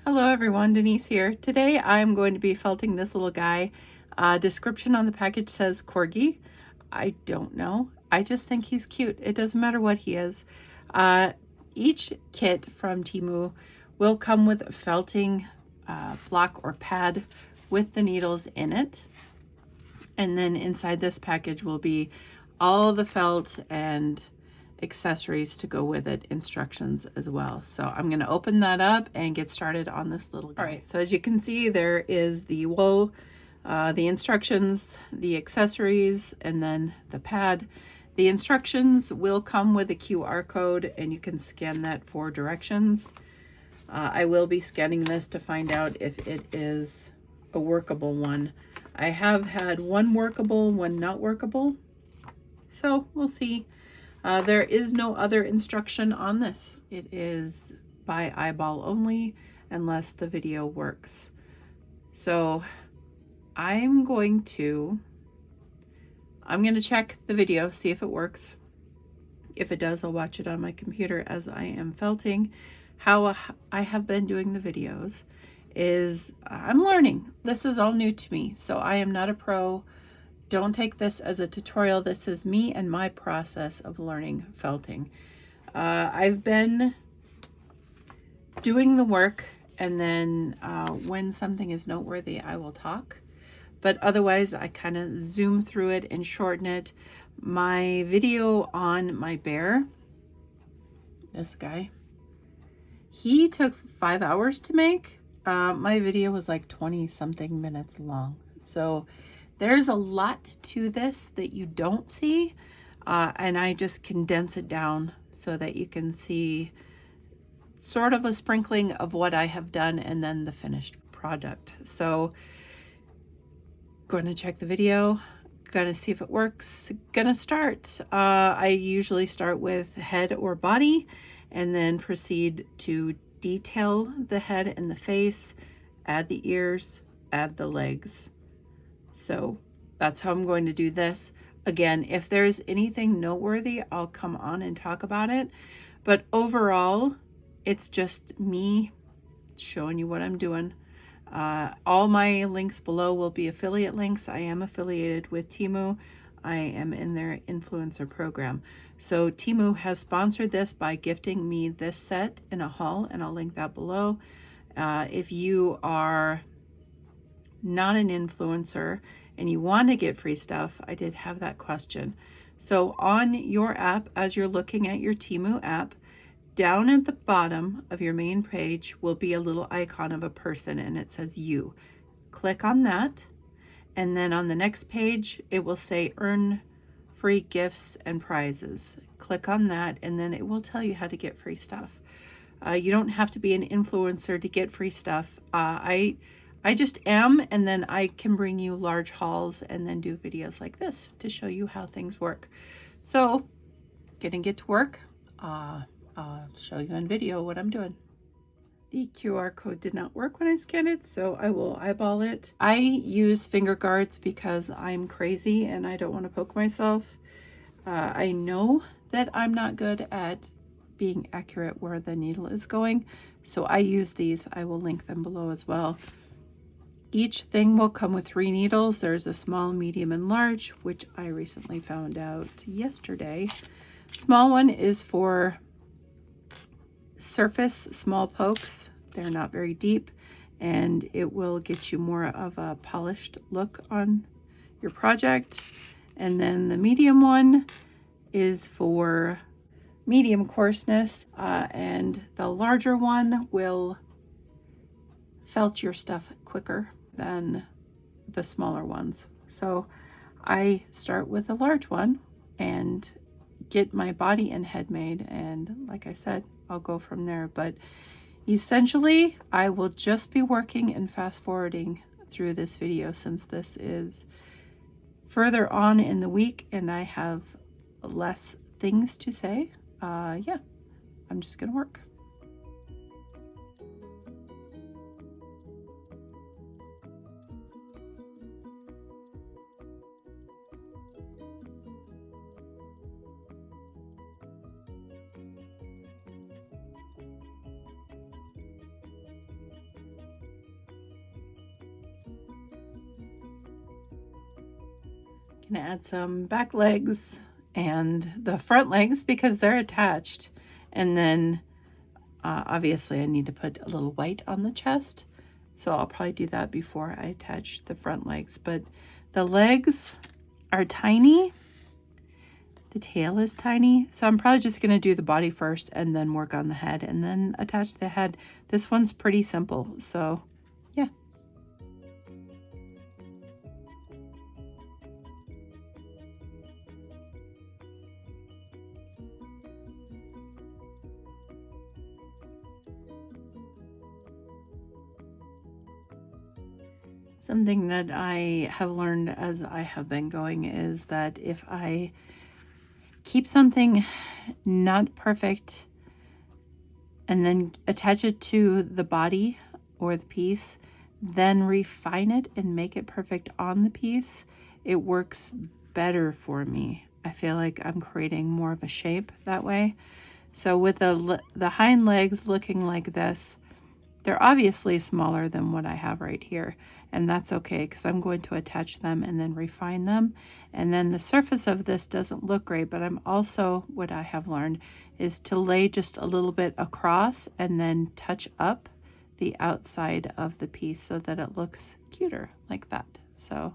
Hello everyone, Denise here. Today I'm going to be felting this little guy. Description on the package says Corgi. I don't know. I just think he's cute. It doesn't matter what he is. Each kit from Temu will come with a felting block or pad with the needles in it. And then inside this package will be all the felt and accessories to go with it, instructions as well. So I'm going to open that up and get started on this little guy. All right, so as you can see, there is the wool, the instructions, the accessories, and then the pad. The instructions will come with a QR code and you can scan that for directions. I will be scanning this to find out if it is a workable one. I have had one workable, one not workable. So we'll see. There is no other instruction on this. It is by eyeball only unless the video works. So I'm going to check the video, see if it works. If it does, I'll watch it on my computer as I am felting. How I have been doing the videos is I'm learning. This is all new to me, so I am not a pro. Don't take this as a tutorial. This is me and my process of learning felting. I've been doing the work, and then when something is noteworthy, I will talk. But otherwise, I kind of zoom through it and shorten it. My video on my bear, this guy, he took 5 hours to make. My video was like 20-something minutes long. So there's a lot to this that you don't see, and I just condense it down so that you can see sort of a sprinkling of what I have done and then the finished product. So going to check the video, gonna see if it works, gonna start. I usually start with head or body and then proceed to detail the head and the face, add the ears, add the legs. So that's how I'm going to do this. Again, if there's anything noteworthy, I'll come on and talk about it. But overall, it's just me showing you what I'm doing. All my links below will be affiliate links. I am affiliated with Temu. I am in their influencer program. So Temu has sponsored this by gifting me this set in a haul, and I'll link that below. If you are not an influencer and you want to get free stuff, I did have that question. So on your app, as you're looking at your Temu app, down at the bottom of your main page will be a little icon of a person and it says you. Click on that, and then on the next page it will say earn free gifts and prizes. Click on that and then it will tell you how to get free stuff. You don't have to be an influencer to get free stuff. I just am, and then I can bring you large hauls and then do videos like this to show you how things work. So gonna get to work. I'll show you on video what I'm doing. The QR code did not work when I scanned it, so I will eyeball it. I use finger guards because I'm crazy and I don't want to poke myself. I know that I'm not good at being accurate where the needle is going, so I use these. I will link them below as well. Each thing will come with 3 needles. There's a small, medium, and large, which I recently found out yesterday. Small one is for surface small pokes. They're not very deep, and it will get you more of a polished look on your project. And then the medium one is for medium coarseness, and the larger one will felt your stuff quicker than the smaller ones. So I start with the large one and get my body and head made, and like I said, I'll go from there. But essentially I will just be working and fast forwarding through this video since this is further on in the week and I have less things to say. Yeah, I'm just gonna work. Gonna add some back legs and the front legs because they're attached. And then obviously I need to put a little white on the chest. So I'll probably do that before I attach the front legs. But the legs are tiny. The tail is tiny. So I'm probably just gonna do the body first and then work on the head and then attach the head. This one's pretty simple, so yeah. Something that I have learned as I have been going is that if I keep something not perfect and then attach it to the body or the piece, then refine it and make it perfect on the piece, it works better for me. I feel like I'm creating more of a shape that way. So with the hind legs looking like this, they're obviously smaller than what I have right here, and that's okay because I'm going to attach them and then refine them. And then the surface of this doesn't look great, but I'm also, what I have learned is to lay just a little bit across and then touch up the outside of the piece so that it looks cuter like that. So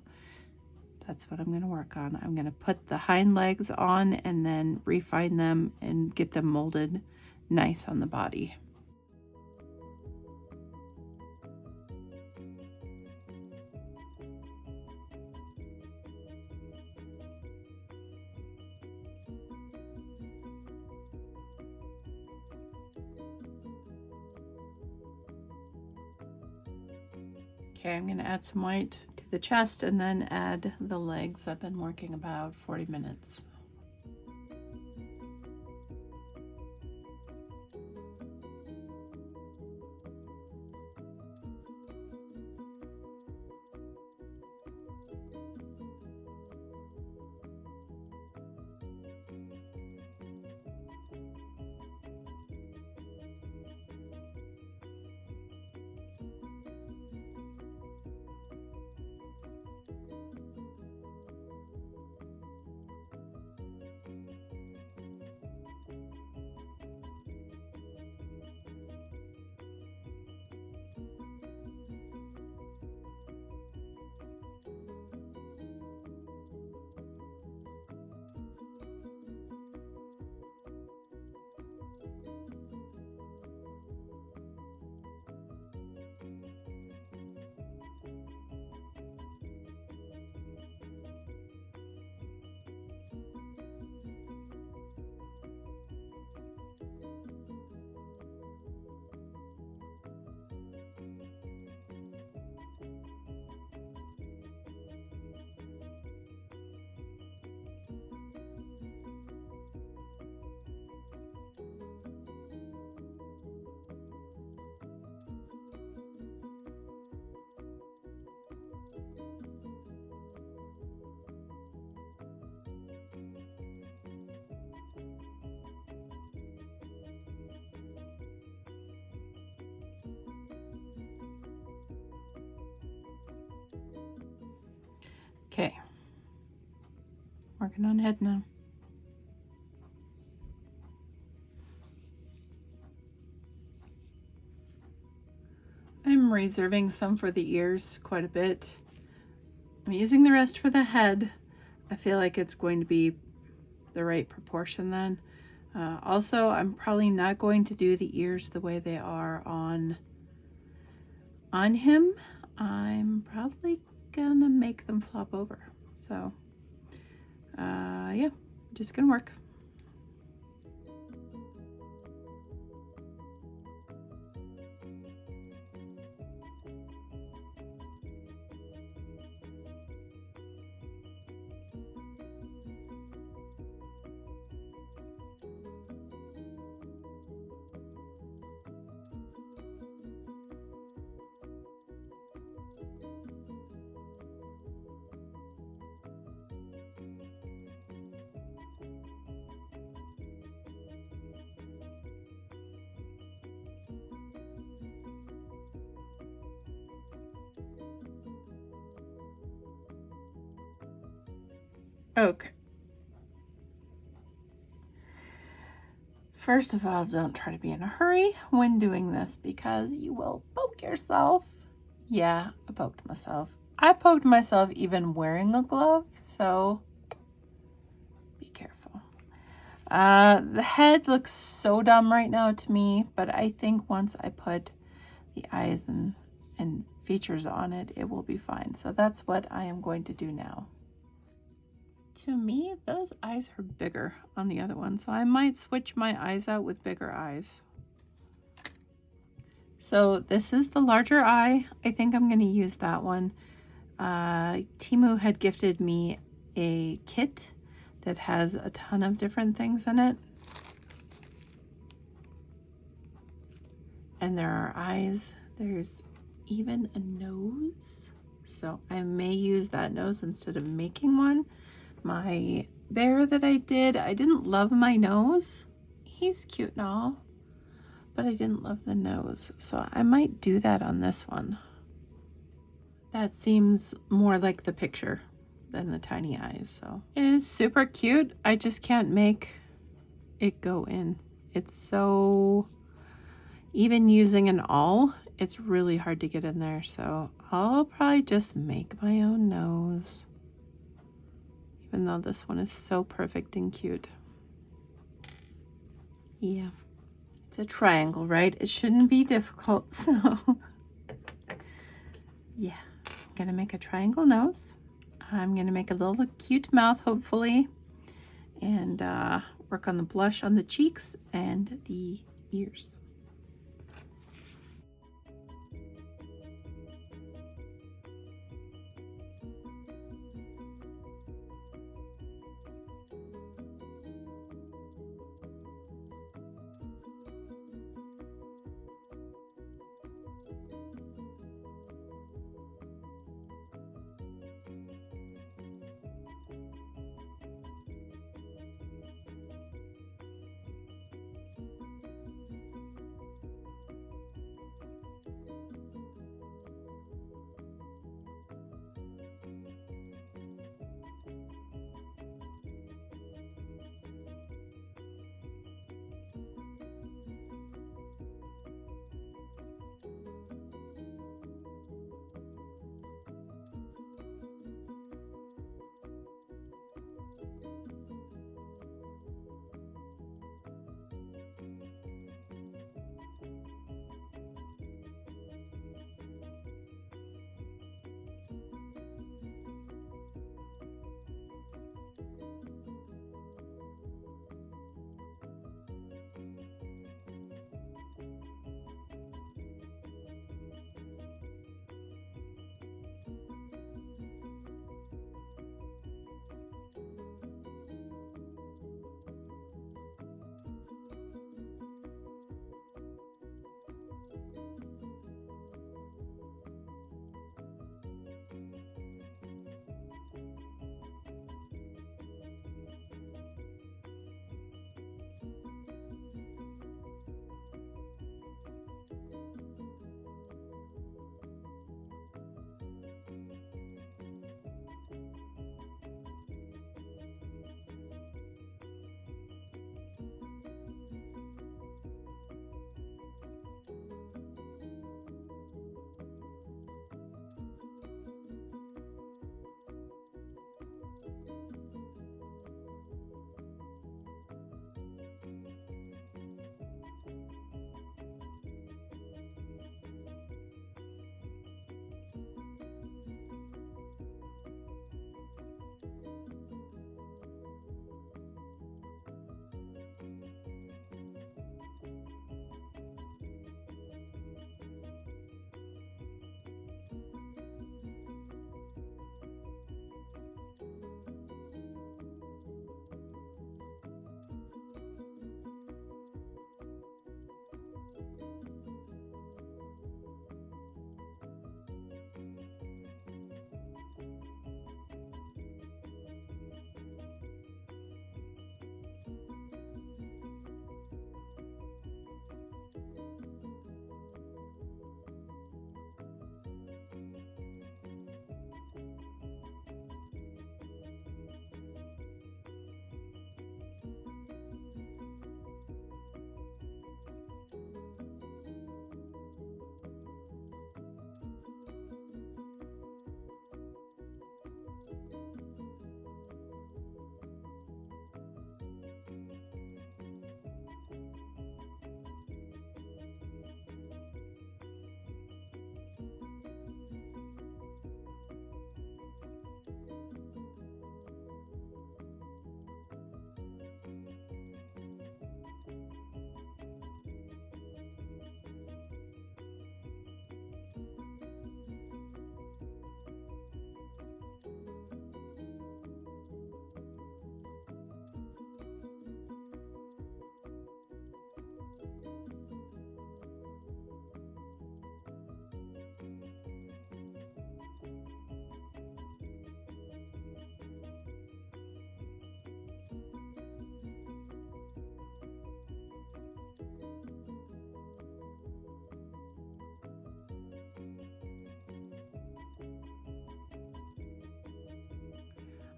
that's what I'm going to work on. I'm going to put the hind legs on and then refine them and get them molded nice on the body. Okay, I'm going to add some white to the chest and then add the legs. I've been working about 40 minutes. Okay, working on head now. I'm reserving some for the ears quite a bit. I'm using the rest for the head. I feel like it's going to be the right proportion then. Also, I'm probably not going to do the ears the way they are on him. I'm probably gonna make them flop over. So yeah, just gonna work. Okay. First of all, don't try to be in a hurry when doing this because you will poke yourself. Yeah, I poked myself. I poked myself even wearing a glove, so be careful. The head looks so dumb right now to me, but I think once I put the eyes and features on it, it will be fine. So that's what I am going to do now. To me, those eyes are bigger on the other one, so I might switch my eyes out with bigger eyes. So this is the larger eye. I think I'm going to use that one. Temu had gifted me a kit that has a ton of different things in it. And there are eyes. There's even a nose. So I may use that nose instead of making one. My bear that I didn't love my nose. He's cute and all, but I didn't love the nose. So I might do that on this one. That seems more like the picture than the tiny eyes. So it is super cute. I just can't make it go in. It's so, even using an awl, it's really hard to get in there. So I'll probably just make my own nose. Even though this one is so perfect and cute. Yeah, it's a triangle, right? It shouldn't be difficult, so yeah. I'm gonna make a triangle nose. I'm gonna make a little cute mouth, hopefully, and work on the blush on the cheeks and the ears.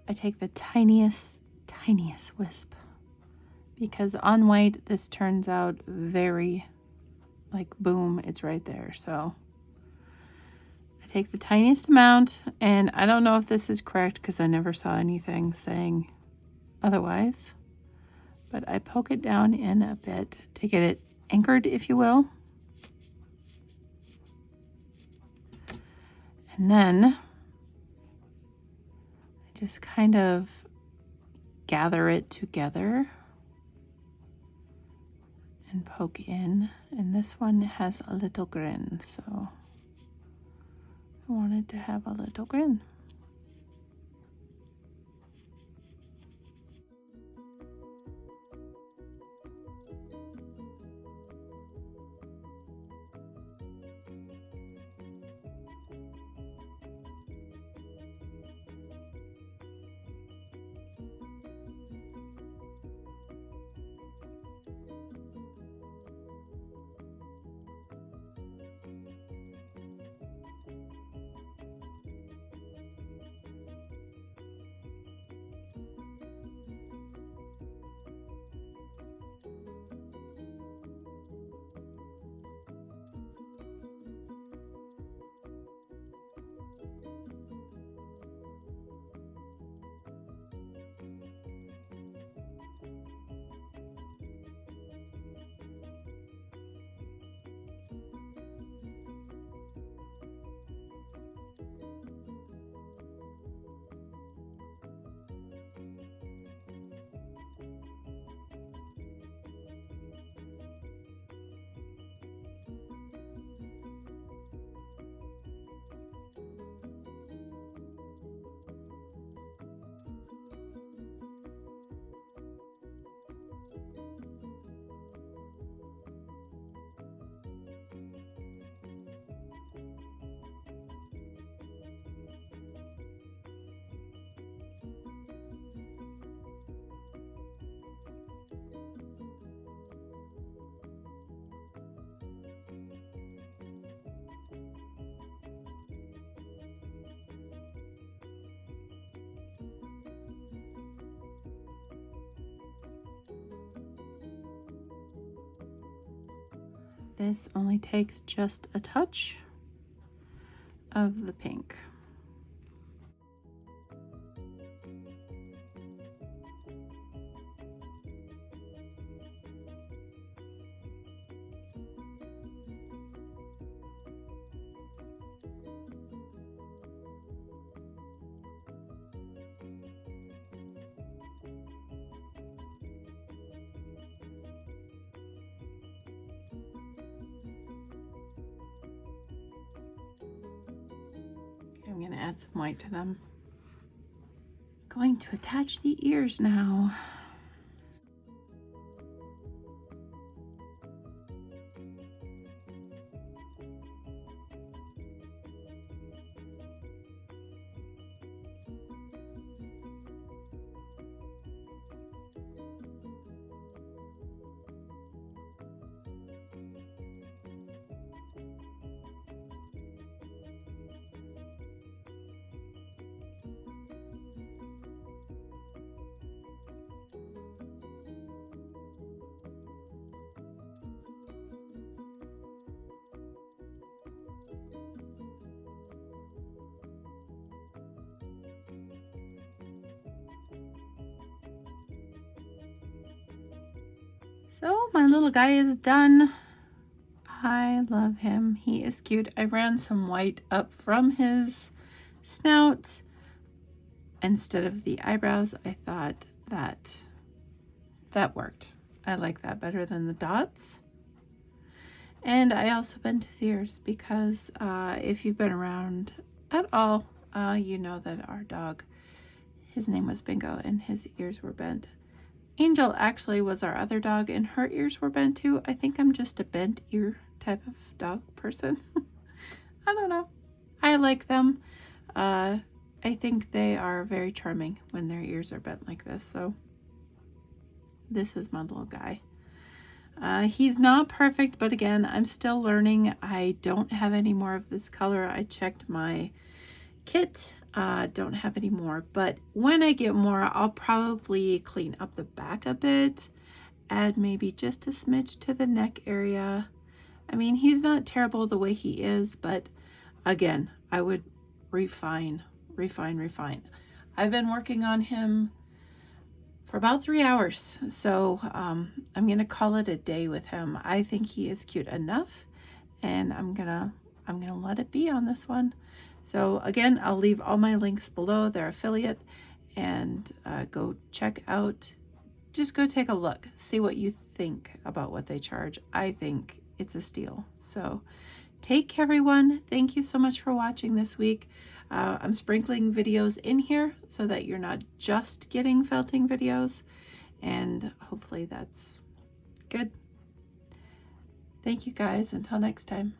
I take the tiniest wisp, because on white this turns out very, like, boom, it's right there. So I take the tiniest amount, and I don't know if this is correct because I never saw anything saying otherwise, but I poke it down in a bit to get it anchored, if you will. And then I just kind of gather it together and poke in. And this one has a little grin, so I wanted to have a little grin. This only takes just a touch of the pink. I'm going to add some white to them. Going to attach the ears now. So my little guy is done. I love him. He is cute. I ran some white up from his snout instead of the eyebrows. I thought that worked. I like that better than the dots. And I also bent his ears because if you've been around at all, you know that our dog, his name was Bingo, and his ears were bent. Angel actually was our other dog, and her ears were bent too. I think I'm just a bent ear type of dog person. I don't know. I like them. I think they are very charming when their ears are bent like this. So this is my little guy. He's not perfect, but again, I'm still learning. I don't have any more of this color. I checked my kit. Don't have any more, but when I get more, I'll probably clean up the back a bit, add maybe just a smidge to the neck area. I mean, he's not terrible the way he is, but again, I would refine. I've been working on him for about 3 hours, so I'm gonna call it a day with him. I think he is cute enough, and I'm gonna let it be on this one. So again, I'll leave all my links below, their affiliate, and go check out, just go take a look, see what you think about what they charge. I think it's a steal. So take care, everyone. Thank you so much for watching this week. I'm sprinkling videos in here so that you're not just getting felting videos, and hopefully that's good. Thank you guys. Until next time.